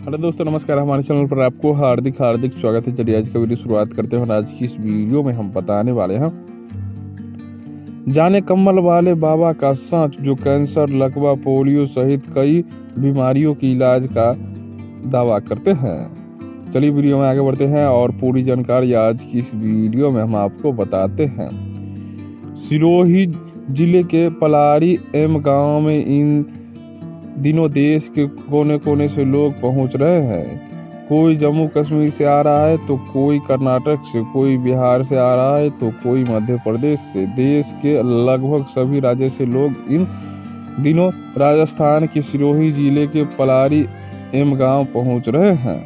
Hello दोस्तों, नमस्कार। हमारे चैनल पर आपको हार्दिक स्वागत है। चलिए आज का वीडियो शुरुआत करते हैं। आज की इस वीडियो में हम बताने वाले हैं, जाने कम्बल वाले बाबा का सच, जो कैंसर, लकवा, पोलियो सहित कई बीमारियों की इलाज का दावा करते हैं। चलिए वीडियो में आगे बढ़ते हैं और पूरी जानकारी आज की इस वीडियो में हम आपको बताते हैं। सिरोही जिले के पलारी एम गांव में इन दिनों देश के कोने कोने से लोग पहुंच रहे हैं। कोई जम्मू कश्मीर से आ रहा है तो कोई कर्नाटक से, कोई बिहार से आ रहा है तो कोई मध्य प्रदेश से। देश के लगभग सभी राज्य से लोग इन दिनों राजस्थान के सिरोही जिले के पलारी एम गांव पहुंच रहे हैं।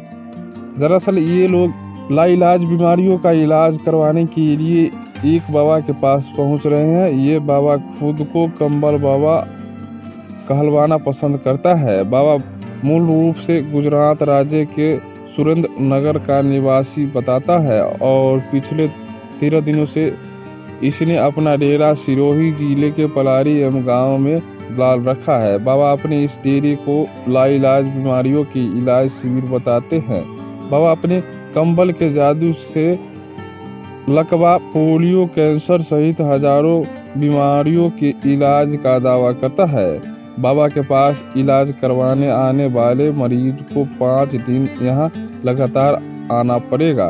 दरअसल ये लोग लाइलाज बीमारियों का इलाज करवाने के लिए एक बाबा के पास पहुंच रहे हैं। ये बाबा खुद को कम्बल बाबा कहलवाना पसंद करता है। बाबा मूल रूप से गुजरात राज्य के सुरेंद्रनगर का निवासी बताता है और पिछले 13 दिनों से इसने अपना डेरा सिरोही जिले के पलारी एम गांव में डाल रखा है। बाबा अपने इस डेरे को लाइलाज बीमारियों की इलाज शिविर बताते हैं। बाबा अपने कंबल के जादू से लकवा, पोलियो, कैंसर सहित हजारों बीमारियों के इलाज का दावा करता है। बाबा के पास इलाज करवाने आने वाले मरीज को 5 दिन यहाँ लगातार आना पड़ेगा,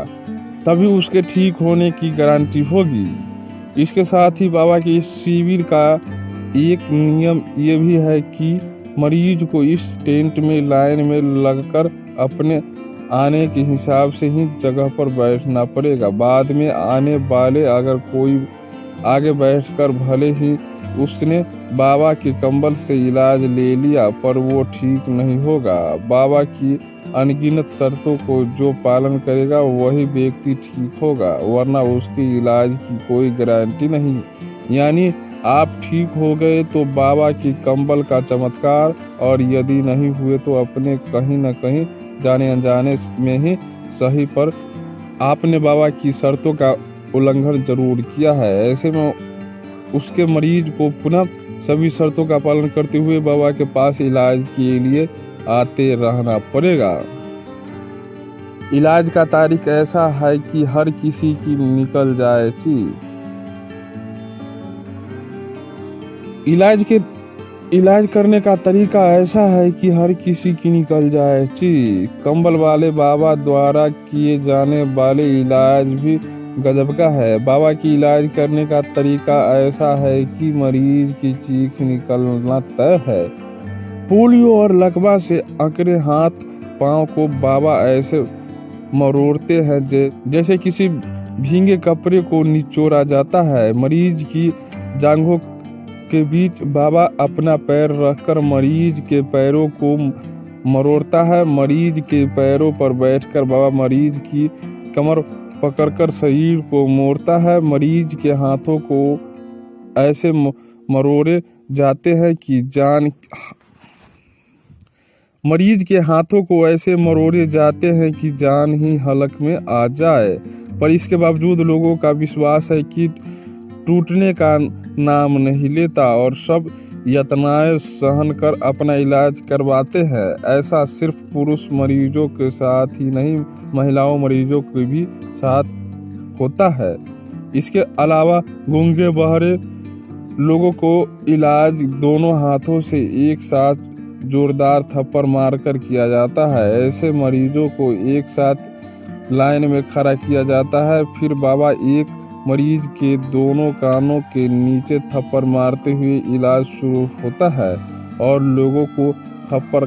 तभी उसके ठीक होने की गारंटी होगी। इसके साथ ही बाबा के इस शिविर का एक नियम ये भी है कि मरीज को इस टेंट में लाइन में लगकर अपने आने के हिसाब से ही जगह पर बैठना पड़ेगा। बाद में आने वाले अगर कोई आगे बैठकर भले ही उसने बाबा के कंबल से इलाज ले लिया, पर वो ठीक नहीं होगा। बाबा की अनगिनत शर्तों को जो पालन करेगा वही व्यक्ति ठीक होगा, वरना उसके इलाज की कोई गारंटी नहीं। यानी आप ठीक हो गए तो बाबा की कंबल का चमत्कार, और यदि नहीं हुए तो अपने कहीं न कहीं जाने अनजाने में ही सही, पर आपने बाबा की शर्तों का उल्लंघन जरूर किया है। ऐसे में उसके मरीज को पुनः सभी शर्तों का पालन करते हुए बाबा के पास इलाज के लिए आते रहना पड़ेगा। इलाज का तारीख ऐसा है कि हर किसी की निकल जाए ची। इलाज करने का तरीका ऐसा है कि हर किसी की निकल जाए ची। कंबल वाले बाबा द्वारा किए जाने वाले इलाज भी गजब का है। बाबा की इलाज करने का तरीका ऐसा है कि मरीज की चीख निकलना तय है। पोलियो और लकवा से अकड़े हाथ पांव को बाबा ऐसे मरोड़ते हैं जैसे किसी भीगे कपड़े को निचोड़ा जाता है। मरीज की जांघों के बीच बाबा अपना पैर रखकर मरीज के पैरों को मरोड़ता है। मरीज के पैरों पर बैठकर बाबा मरीज की कमर पकड़कर शरीर को मोड़ता है। मरीज के हाथों को ऐसे मरोड़े जाते हैं कि जान ही हलक में आ जाए। पर इसके बावजूद लोगों का विश्वास है कि टूटने का नाम नहीं लेता और सब यातनाएं सहन कर अपना इलाज करवाते हैं। ऐसा सिर्फ पुरुष मरीजों के साथ ही नहीं, महिलाओं मरीजों के भी साथ होता है। इसके अलावा गूंगे बहरे लोगों को इलाज दोनों हाथों से एक साथ जोरदार थप्पड़ मारकर किया जाता है। ऐसे मरीजों को एक साथ लाइन में खड़ा किया जाता है। फिर बाबा एक मरीज के दोनों कानों के नीचे थप्पड़ मारते हुए इलाज शुरू होता है और लोगों को थप्पड़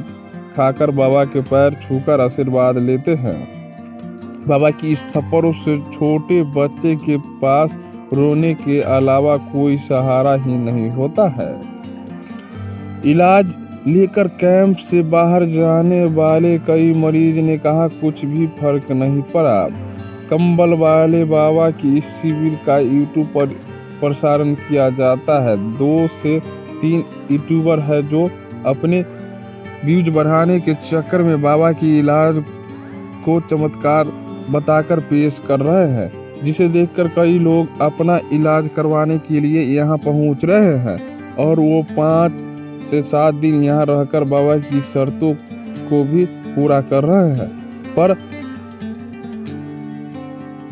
खाकर बाबा के पैर छूकर आशीर्वाद लेते हैं। बाबा की इस थप्पड़ों से छोटे बच्चे के पास रोने के अलावा कोई सहारा ही नहीं होता है। इलाज लेकर कैंप से बाहर जाने वाले कई मरीज ने कहा कुछ भी फर्क नहीं पड़ा। कंबल वाले बाबा की इस शिविर का यूट्यूब पर प्रसारण किया जाता है। 2 से 3 यूट्यूबर है जो अपने व्यूज बढ़ाने के चक्कर में बाबा की इलाज को चमत्कार बताकर पेश कर रहे हैं, जिसे देखकर कई लोग अपना इलाज करवाने के लिए यहाँ पहुँच रहे हैं और वो 5 से 7 दिन यहाँ रहकर बाबा की शर्तों को भी पूरा कर रहे हैं, पर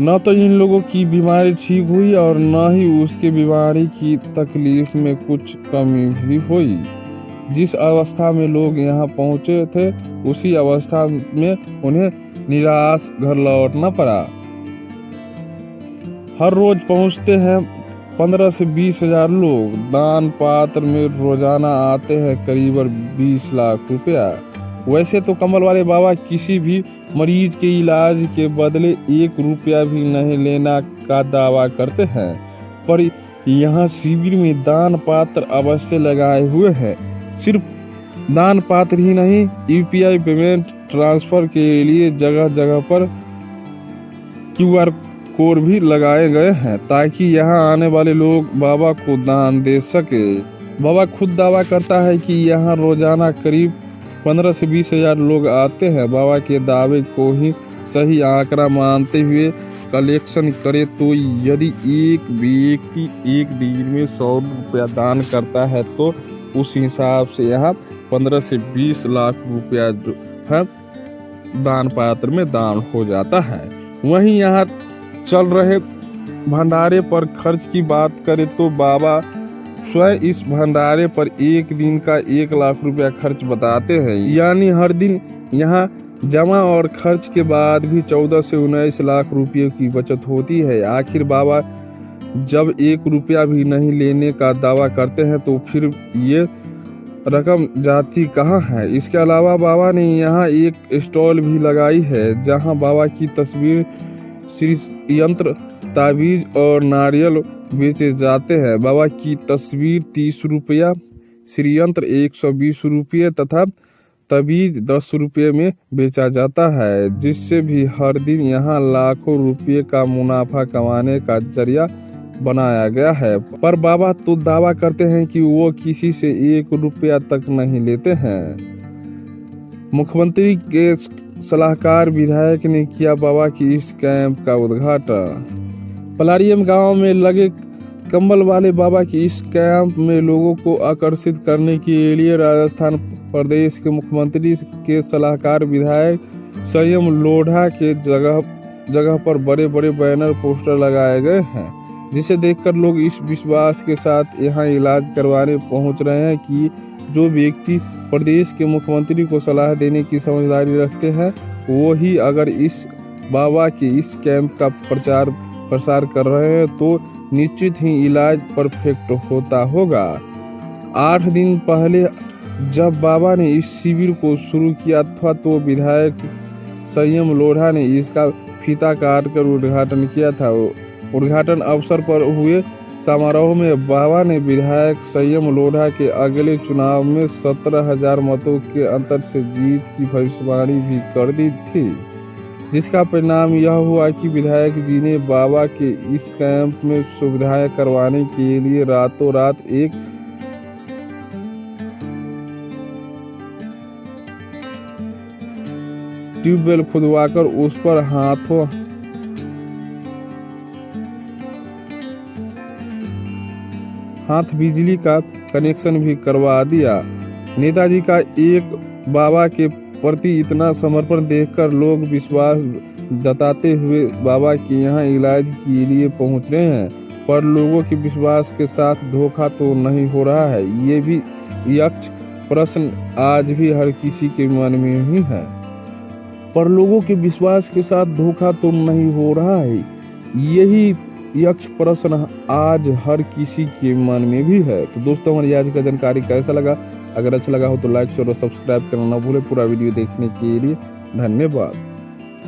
न तो इन लोगों की बीमारी ठीक हुई और न ही उसके बीमारी की तकलीफ में कुछ कमी भी हुई। जिस अवस्था में लोग यहाँ पहुँचे थे उसी अवस्था में उन्हें निराश घर लौटना पड़ा। हर रोज पहुँचते हैं 15 से 20 हजार लोग। दान पात्र में रोजाना आते हैं करीबन 20 लाख रुपया। वैसे तो कमल वाले बाबा किसी भी मरीज के इलाज के बदले 1 रुपया भी नहीं लेना का दावा करते हैं, पर यहाँ शिविर में दान पात्र अवश्य लगाए हुए हैं। सिर्फ दान पात्र ही नहीं, यूपीआई पेमेंट ट्रांसफर के लिए जगह जगह पर QR कोड भी लगाए गए हैं ताकि यहाँ आने वाले लोग बाबा को दान दे सके। बाबा खुद दावा करता है कि यहाँ रोजाना करीब 15 से 20 हजार लोग आते हैं। बाबा के दावे को ही सही आंकड़ा मानते हुए कलेक्शन करे तो यदि एक व्यक्ति एक दिन में 100 रुपया दान करता है तो उस हिसाब से यहाँ 15 से 20 लाख रुपया जो है दान पात्र में दान हो जाता है। वहीं यहाँ चल रहे भंडारे पर खर्च की बात करें तो बाबा स्वयं इस भंडारे पर एक दिन का 1 लाख रुपया खर्च बताते हैं, यानी हर दिन यहाँ जमा और खर्च के बाद भी 14 से 19 लाख रुपये की बचत होती है। आखिर बाबा जब 1 रुपया भी नहीं लेने का दावा करते हैं तो फिर ये रकम जाती कहाँ है। इसके अलावा बाबा ने यहाँ एक स्टॉल भी लगाई है जहाँ बाबा की तस्वीर, श्री यंत्र, ताबीज और नारियल बेचे जाते हैं। बाबा की तस्वीर 30 रुपया, श्री यंत्र 120 रुपये तथा ताबीज 10 रुपये में बेचा जाता है, जिससे भी हर दिन यहाँ लाखों रुपये का मुनाफा कमाने का जरिया बनाया गया है। पर बाबा तो दावा करते हैं कि वो किसी से 1 रुपया तक नहीं लेते हैं। मुख्यमंत्री के सलाहकार विधायक ने किया बाबा की इस कैंप का उद्घाटन। पलारियम गांव में लगे कम्बल वाले बाबा की इस कैंप में लोगों को आकर्षित करने के लिए राजस्थान प्रदेश के मुख्यमंत्री के सलाहकार विधायक संयम लोढ़ा के जगह जगह पर बड़े बड़े बैनर पोस्टर लगाए गए हैं, जिसे देखकर लोग इस विश्वास के साथ यहाँ इलाज करवाने पहुँच रहे हैं कि जो व्यक्ति प्रदेश के मुख्यमंत्री को सलाह देने की समझदारी रखते हैं वो ही अगर इस बाबा के इस कैंप का प्रचार प्रसार कर रहे हैं तो निश्चित ही इलाज परफेक्ट होता होगा। 8 दिन पहले जब बाबा ने इस शिविर को शुरू किया था तो विधायक संयम लोढ़ा ने इसका फीता काटकर उद्घाटन किया था। उद्घाटन अवसर पर हुए समारोह में बाबा ने विधायक संयम लोढ़ा के अगले चुनाव में 17,000 मतों के अंतर से जीत की भविष्यवाणी भी कर दी थी, जिसका परिणाम यह हुआ कि विधायक जी ने बाबा के इस कैंप में सुविधाएं करवाने के लिए रातों रात एक ट्यूबवेल खुदवाकर उस पर हाथ बिजली का कनेक्शन भी करवा दिया। नेताजी का एक बाबा के प्रति इतना समर्पण देखकर लोग विश्वास जताते हुए बाबा के यहाँ इलाज के लिए पहुँच रहे हैं, पर लोगों के विश्वास के साथ धोखा तो नहीं हो रहा है। ये भी यक्ष प्रश्न आज भी हर किसी के मन में ही है, पर लोगों के विश्वास के साथ धोखा तो नहीं हो रहा है। यही यक्ष प्रश्न आज हर किसी के मन में भी है। तो दोस्तों, हमारी आज का जानकारी कैसा लगा? अगर अच्छा लगा हो तो लाइक शेयर और सब्सक्राइब करना ना भूले। पूरा वीडियो देखने के लिए धन्यवाद।